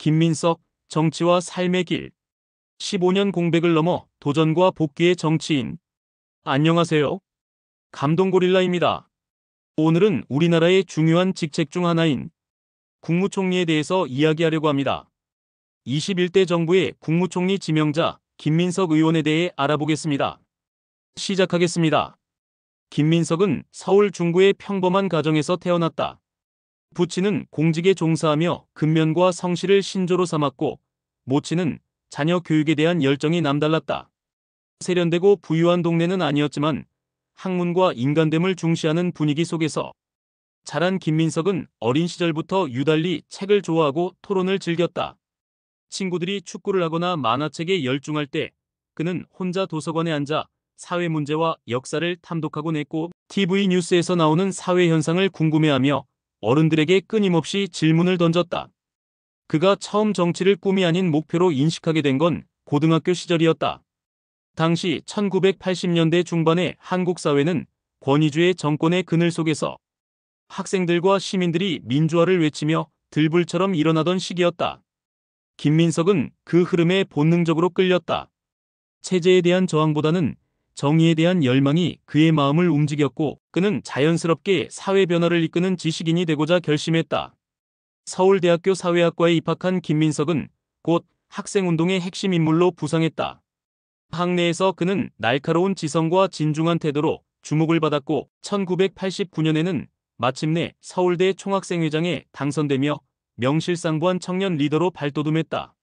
김민석, 정치와 삶의 길. 15년 공백을 넘어 도전과 복귀의 정치인. 안녕하세요. 감동고릴라입니다. 오늘은 우리나라의 중요한 직책 중 하나인 국무총리에 대해서 이야기하려고 합니다. 21대 정부의 국무총리 지명자 김민석 의원에 대해 알아보겠습니다. 시작하겠습니다. 김민석은 서울 중구의 평범한 가정에서 태어났다. 부친은 공직에 종사하며 근면과 성실을 신조로 삼았고, 모친은 자녀 교육에 대한 열정이 남달랐다. 세련되고 부유한 동네는 아니었지만 학문과 인간됨을 중시하는 분위기 속에서 자란 김민석은 어린 시절부터 유달리 책을 좋아하고 토론을 즐겼다. 친구들이 축구를 하거나 만화책에 열중할 때 그는 혼자 도서관에 앉아 사회 문제와 역사를 탐독하곤 했고, TV 뉴스에서 나오는 사회 현상을 궁금해하며 어른들에게 끊임없이 질문을 던졌다. 그가 처음 정치를 꿈이 아닌 목표로 인식하게 된 건 고등학교 시절이었다. 당시 1980년대 중반의 한국 사회는 권위주의 정권의 그늘 속에서 학생들과 시민들이 민주화를 외치며 들불처럼 일어나던 시기였다. 김민석은 그 흐름에 본능적으로 끌렸다. 체제에 대한 저항보다는 정의에 대한 열망이 그의 마음을 움직였고, 그는 자연스럽게 사회 변화를 이끄는 지식인이 되고자 결심했다. 서울대학교 사회학과에 입학한 김민석은 곧 학생운동의 핵심 인물로 부상했다. 학내에서 그는 날카로운 지성과 진중한 태도로 주목을 받았고, 1989년에는 마침내 서울대 총학생회장에 당선되며 명실상부한 청년 리더로 발돋움했다.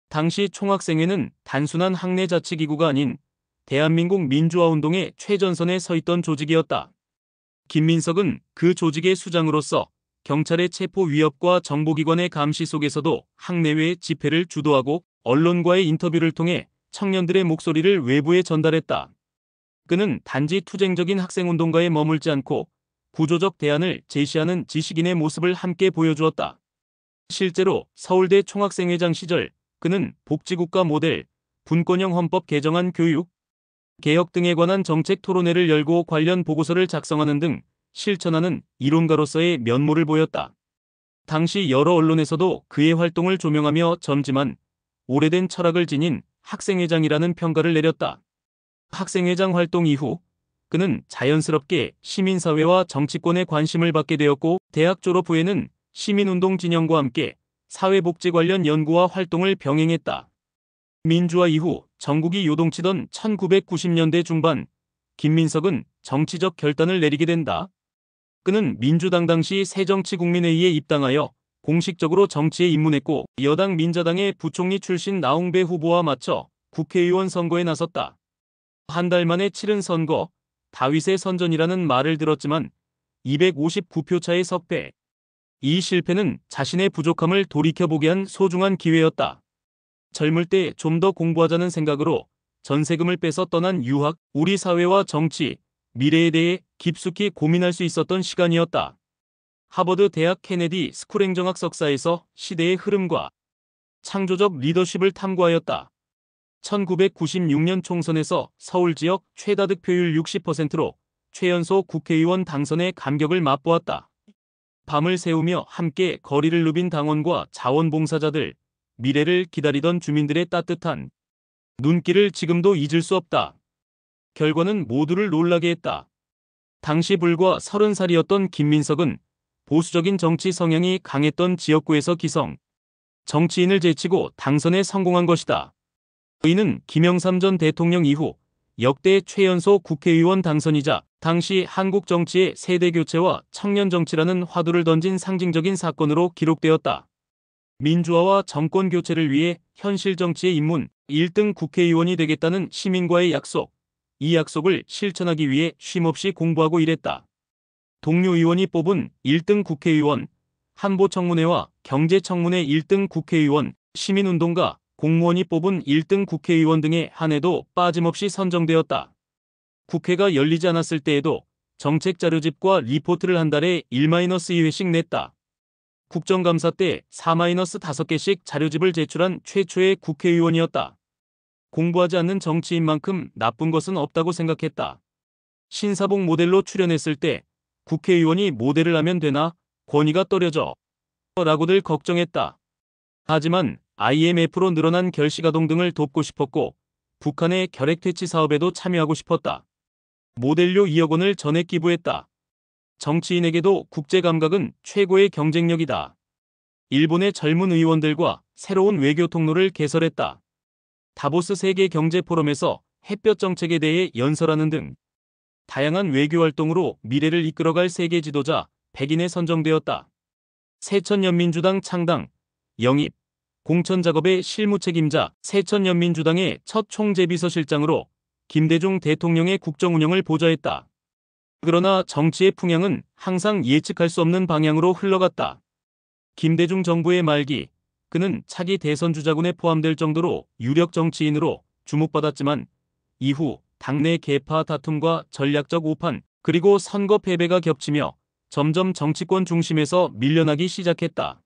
당시 총학생회는 단순한 학내 자치기구가 아닌 대한민국 민주화운동의 최전선에 서 있던 조직이었다. 김민석은 그 조직의 수장으로서 경찰의 체포 위협과 정보기관의 감시 속에서도 학내외의 집회를 주도하고 언론과의 인터뷰를 통해 청년들의 목소리를 외부에 전달했다. 그는 단지 투쟁적인 학생운동가에 머물지 않고 구조적 대안을 제시하는 지식인의 모습을 함께 보여주었다. 실제로 서울대 총학생회장 시절 그는 복지국가 모델, 분권형 헌법 개정안 교육, 개혁 등에 관한 정책 토론회를 열고 관련 보고서를 작성하는 등 실천하는 이론가로서의 면모를 보였다. 당시 여러 언론에서도 그의 활동을 조명하며 젊지만 오래된 철학을 지닌 학생회장이라는 평가를 내렸다. 학생회장 활동 이후 그는 자연스럽게 시민사회와 정치권에 관심을 받게 되었고, 대학 졸업 후에는 시민운동 진영과 함께 사회복지 관련 연구와 활동을 병행했다. 민주화 이후 전국이 요동치던 1990년대 중반, 김민석은 정치적 결단을 내리게 된다. 그는 민주당 당시 새정치국민회의에 입당하여 공식적으로 정치에 입문했고, 여당 민자당의 부총리 출신 나홍배 후보와 맞춰 국회의원 선거에 나섰다. 한 달 만에 치른 선거, 다윗의 선전이라는 말을 들었지만 259표 차의 석패. 이 실패는 자신의 부족함을 돌이켜보게 한 소중한 기회였다. 젊을 때 좀 더 공부하자는 생각으로 전세금을 빼서 떠난 유학, 우리 사회와 정치, 미래에 대해 깊숙이 고민할 수 있었던 시간이었다. 하버드 대학 케네디 스쿨 행정학 석사에서 시대의 흐름과 창조적 리더십을 탐구하였다. 1996년 총선에서 서울 지역 최다 득표율 60%로 최연소 국회의원 당선의 감격을 맛보았다. 밤을 새우며 함께 거리를 누빈 당원과 자원봉사자들, 미래를 기다리던 주민들의 따뜻한 눈길을 지금도 잊을 수 없다. 결과는 모두를 놀라게 했다. 당시 불과 30살이었던 김민석은 보수적인 정치 성향이 강했던 지역구에서 기성 정치인을 제치고 당선에 성공한 것이다. 이는 김영삼 전 대통령 이후 역대 최연소 국회의원 당선이자 당시 한국 정치의 세대 교체와 청년 정치라는 화두를 던진 상징적인 사건으로 기록되었다. 민주화와 정권 교체를 위해 현실 정치에 입문, 1등 국회의원이 되겠다는 시민과의 약속, 이 약속을 실천하기 위해 쉼없이 공부하고 일했다. 동료 의원이 뽑은 1등 국회의원, 한보청문회와 경제청문회 1등 국회의원, 시민운동가, 공무원이 뽑은 1등 국회의원 등의 한 해도 빠짐없이 선정되었다. 국회가 열리지 않았을 때에도 정책 자료집과 리포트를 한 달에 1-2회씩 냈다. 국정감사 때 4-5개씩 자료집을 제출한 최초의 국회의원이었다. 공부하지 않는 정치인만큼 나쁜 것은 없다고 생각했다. 신사복 모델로 출연했을 때 국회의원이 모델을 하면 되나? 권위가 떨어져 라고들 걱정했다. 하지만 IMF로 늘어난 결식아동 등을 돕고 싶었고 북한의 결핵퇴치 사업에도 참여하고 싶었다. 모델료 2억 원을 전액 기부했다. 정치인에게도 국제 감각은 최고의 경쟁력이다. 일본의 젊은 의원들과 새로운 외교 통로를 개설했다. 다보스 세계 경제 포럼에서 햇볕 정책에 대해 연설하는 등 다양한 외교 활동으로 미래를 이끌어갈 세계 지도자 100인에 선정되었다. 새천년민주당 창당, 영입, 공천 작업의 실무 책임자, 새천년민주당의 첫 총재비서실장으로 김대중 대통령의 국정 운영을 보좌했다. 그러나 정치의 풍향은 항상 예측할 수 없는 방향으로 흘러갔다. 김대중 정부의 말기, 그는 차기 대선 주자군에 포함될 정도로 유력 정치인으로 주목받았지만 이후 당내 계파 다툼과 전략적 오판, 그리고 선거 패배가 겹치며 점점 정치권 중심에서 밀려나기 시작했다.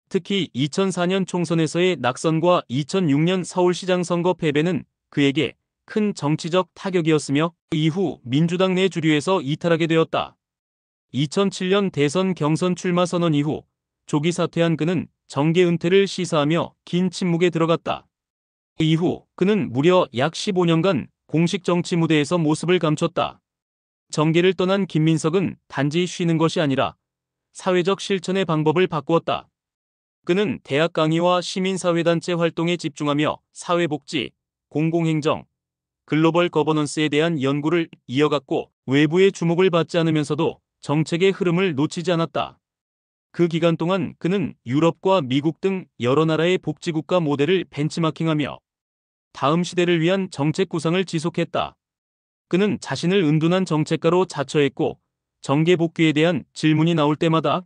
특히 2004년 총선에서의 낙선과 2006년 서울시장 선거 패배는 그에게 큰 정치적 타격이었으며 이후 민주당 내 주류에서 이탈하게 되었다. 2007년 대선 경선 출마 선언 이후 조기 사퇴한 그는 정계 은퇴를 시사하며 긴 침묵에 들어갔다. 이후 그는 무려 약 15년간 공식 정치 무대에서 모습을 감췄다. 정계를 떠난 김민석은 단지 쉬는 것이 아니라 사회적 실천의 방법을 바꾸었다. 그는 대학 강의와 시민사회단체 활동에 집중하며 사회복지, 공공행정, 글로벌 거버넌스에 대한 연구를 이어갔고 외부의 주목을 받지 않으면서도 정책의 흐름을 놓치지 않았다. 그 기간 동안 그는 유럽과 미국 등 여러 나라의 복지국가 모델을 벤치마킹하며 다음 시대를 위한 정책 구상을 지속했다. 그는 자신을 은둔한 정책가로 자처했고 정계 복귀에 대한 질문이 나올 때마다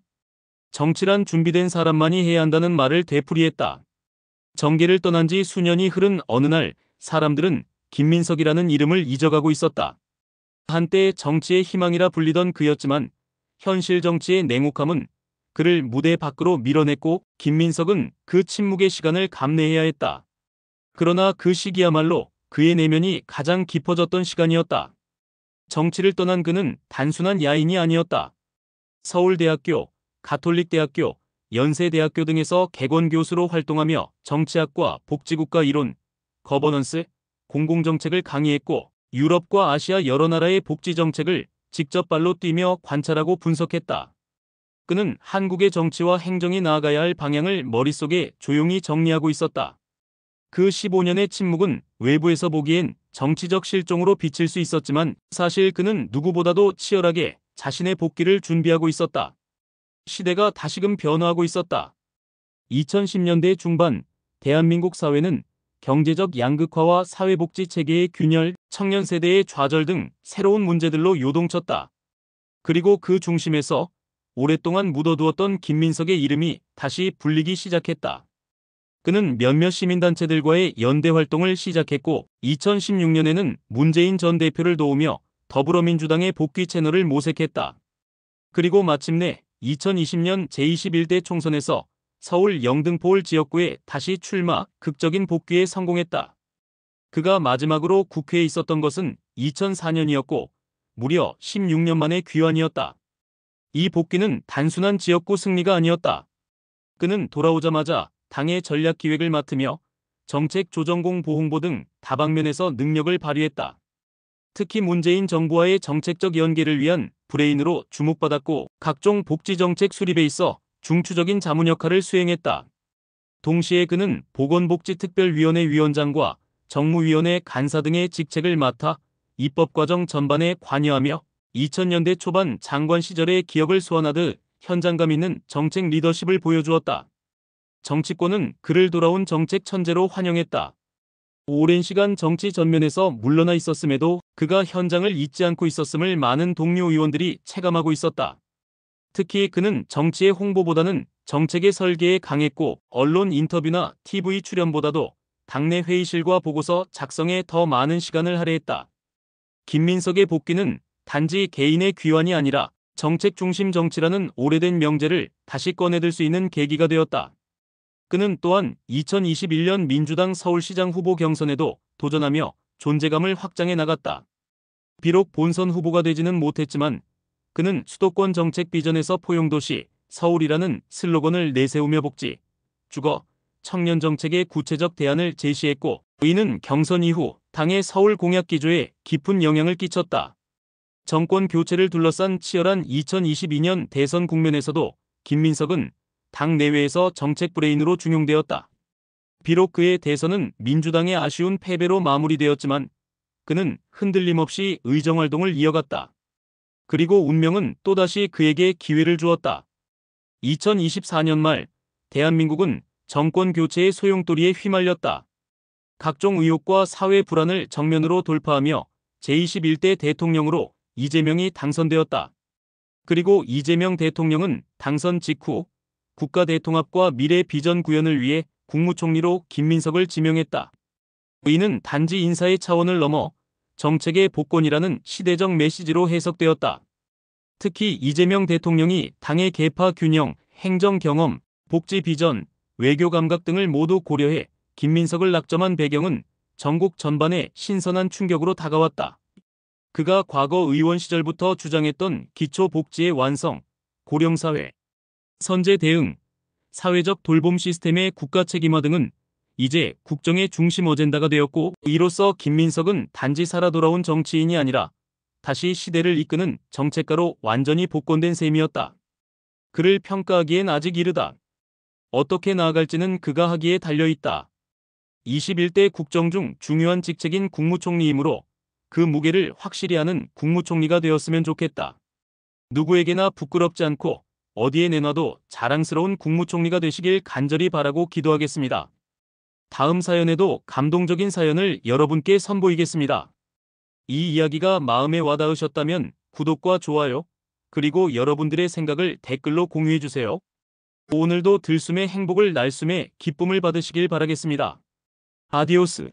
정치란 준비된 사람만이 해야 한다는 말을 되풀이했다. 정계를 떠난 지 수년이 흐른 어느 날 사람들은 김민석이라는 이름을 잊어가고 있었다. 한때 정치의 희망이라 불리던 그였지만 현실 정치의 냉혹함은 그를 무대 밖으로 밀어냈고 김민석은 그 침묵의 시간을 감내해야 했다. 그러나 그 시기야말로 그의 내면이 가장 깊어졌던 시간이었다. 정치를 떠난 그는 단순한 야인이 아니었다. 서울대학교, 가톨릭대학교, 연세대학교 등에서 객원 교수로 활동하며 정치학과 복지국가 이론, 거버넌스, 공공정책을 강의했고 유럽과 아시아 여러 나라의 복지정책을 직접 발로 뛰며 관찰하고 분석했다. 그는 한국의 정치와 행정이 나아가야 할 방향을 머릿속에 조용히 정리하고 있었다. 그 15년의 침묵은 외부에서 보기엔 정치적 실종으로 비칠 수 있었지만 사실 그는 누구보다도 치열하게 자신의 복귀를 준비하고 있었다. 시대가 다시금 변화하고 있었다. 2010년대 중반 대한민국 사회는 경제적 양극화와 사회복지 체계의 균열, 청년 세대의 좌절 등 새로운 문제들로 요동쳤다. 그리고 그 중심에서 오랫동안 묻어두었던 김민석의 이름이 다시 불리기 시작했다. 그는 몇몇 시민단체들과의 연대 활동을 시작했고 2016년에는 문재인 전 대표를 도우며 더불어민주당의 복귀 채널을 모색했다. 그리고 마침내 2020년 제21대 총선에서 서울 영등포울 지역구에 다시 출마, 극적인 복귀에 성공했다. 그가 마지막으로 국회에 있었던 것은 2004년이었고 무려 16년 만의 귀환이었다. 이 복귀는 단순한 지역구 승리가 아니었다. 그는 돌아오자마자 당의 전략기획을 맡으며 정책조정공 보홍보 등 다방면에서 능력을 발휘했다. 특히 문재인 정부와의 정책적 연계를 위한 브레인으로 주목받았고 각종 복지정책 수립에 있어 중추적인 자문 역할을 수행했다. 동시에 그는 보건복지특별위원회 위원장과 정무위원회 간사 등의 직책을 맡아 입법과정 전반에 관여하며 2000년대 초반 장관 시절의 기억을 소환하듯 현장감 있는 정책 리더십을 보여주었다. 정치권은 그를 돌아온 정책 천재로 환영했다. 오랜 시간 정치 전면에서 물러나 있었음에도 그가 현장을 잊지 않고 있었음을 많은 동료 의원들이 체감하고 있었다. 특히 그는 정치의 홍보보다는 정책의 설계에 강했고 언론 인터뷰나 TV 출연보다도 당내 회의실과 보고서 작성에 더 많은 시간을 할애했다. 김민석의 복귀는 단지 개인의 귀환이 아니라 정책 중심 정치라는 오래된 명제를 다시 꺼내들 수 있는 계기가 되었다. 그는 또한 2021년 민주당 서울시장 후보 경선에도 도전하며 존재감을 확장해 나갔다. 비록 본선 후보가 되지는 못했지만 그는 수도권 정책 비전에서 포용도시, 서울이라는 슬로건을 내세우며 복지, 주거, 청년 정책의 구체적 대안을 제시했고, 이는 경선 이후 당의 서울 공약 기조에 깊은 영향을 끼쳤다. 정권 교체를 둘러싼 치열한 2022년 대선 국면에서도 김민석은 당 내외에서 정책 브레인으로 중용되었다. 비록 그의 대선은 민주당의 아쉬운 패배로 마무리되었지만 그는 흔들림 없이 의정활동을 이어갔다. 그리고 운명은 또다시 그에게 기회를 주었다. 2024년 말 대한민국은 정권 교체의 소용돌이에 휘말렸다. 각종 의혹과 사회 불안을 정면으로 돌파하며 제21대 대통령으로 이재명이 당선되었다. 그리고 이재명 대통령은 당선 직후 국가 대통합과 미래 비전 구현을 위해 국무총리로 김민석을 지명했다. 이는 단지 인사의 차원을 넘어 정책의 복권이라는 시대적 메시지로 해석되었다. 특히 이재명 대통령이 당의 계파 균형, 행정 경험, 복지 비전, 외교 감각 등을 모두 고려해 김민석을 낙점한 배경은 전국 전반에 신선한 충격으로 다가왔다. 그가 과거 의원 시절부터 주장했던 기초복지의 완성, 고령사회, 선제 대응, 사회적 돌봄 시스템의 국가 책임화 등은 이제 국정의 중심 어젠다가 되었고, 이로써 김민석은 단지 살아 돌아온 정치인이 아니라 다시 시대를 이끄는 정책가로 완전히 복권된 셈이었다. 그를 평가하기엔 아직 이르다. 어떻게 나아갈지는 그가 하기에 달려있다. 21대 국정 중 중요한 직책인 국무총리이므로 그 무게를 확실히 아는 국무총리가 되었으면 좋겠다. 누구에게나 부끄럽지 않고 어디에 내놔도 자랑스러운 국무총리가 되시길 간절히 바라고 기도하겠습니다. 다음 사연에도 감동적인 사연을 여러분께 선보이겠습니다. 이 이야기가 마음에 와닿으셨다면 구독과 좋아요, 그리고 여러분들의 생각을 댓글로 공유해주세요. 오늘도 들숨의 행복을 날숨의 기쁨을 받으시길 바라겠습니다. 아디오스.